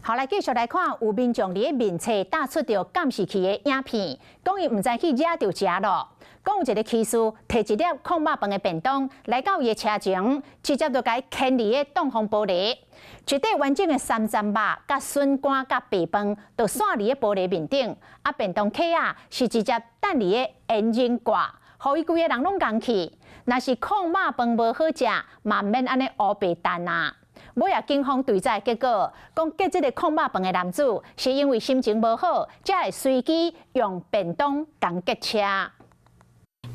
后来继续来看，有民众伫面册打出着监视器的影片，讲伊毋知去惹着食咯。讲有一个骑士摕一粒控肉饭的便当来到伊的车前，直接就甲伊牵离的挡风玻璃，一块完整的三层肉、甲笋干、甲白饭，就散离的玻璃面顶。啊，便当壳啊是直接等离的烟熏挂，互伊规个人拢讲去。若是控肉饭无好食，嘛免安尼乌白等啊。 尾啊，警方对查结果，讲结这个控肉饭的男子是因为心情无好，才会随机用便当共结车。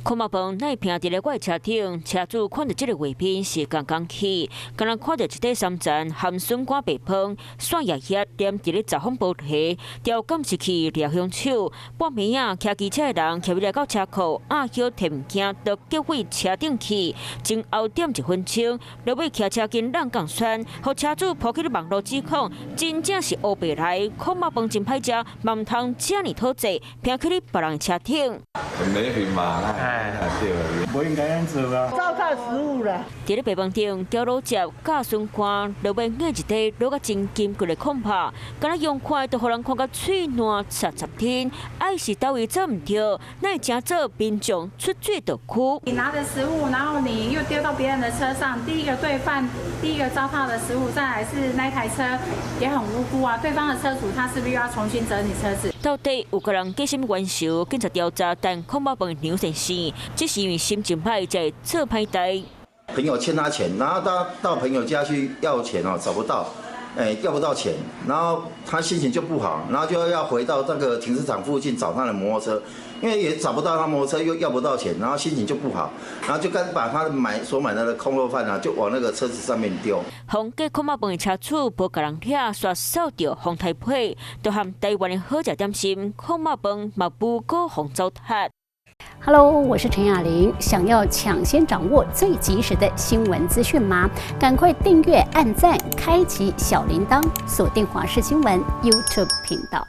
控肉饭乃平伫咧我的车顶，车主看到这个画面是刚刚起，刚刚看到一块三层含笋干白饭，蒜叶叶点伫咧十方玻璃，调监视器掠凶手。半暝啊，骑机车的人骑来到车库，暗晓摕物件到击毁车顶去，前后点1分钟，落尾骑车跟人共选，互车主抛弃了网络指控，真正是乌白来，控肉饭真歹食，嘛唔通这么讨债，拼去你别人的车顶。没品嘛，对，不应该这样做啊。糟蹋食物了。伫咧白饭顶调卤汁、加笋干，落尾硬一块，落个真金贵的控肉，敢若用筷都互人看到嘴烂插插天。爱是倒位做唔对，那真做民众出嘴就哭。你拿着食物，然后你又丢到别人的车上，第一个罪犯，第一个糟蹋的食物，再来是那台车也很无辜啊。对方的车主他是不是又要重新整理车子？到底有个人计什么冤仇？警察调查，但控肉饭牛先生，只是因为心情歹才做歹代。朋友欠他钱，然后他到朋友家去要钱哦，找不到，要不到钱，然后他心情就不好，然后就要回到那个停车场附近找他的摩托车，因为也找不到他摩托车，又要不到钱，然后心情就不好，然后就干把他所买的空肉饭啊，就往那个车子上面丢。红记控肉饭的车主无甲人掠，刷扫掉红台皮，就和台湾的好食点心控肉饭嘛不过红糟蹋。Hello， 我是陈雅玲。想要抢先掌握最及时的新闻资讯吗？赶快订阅、按赞、开启小铃铛，锁定华视新闻 YouTube 频道。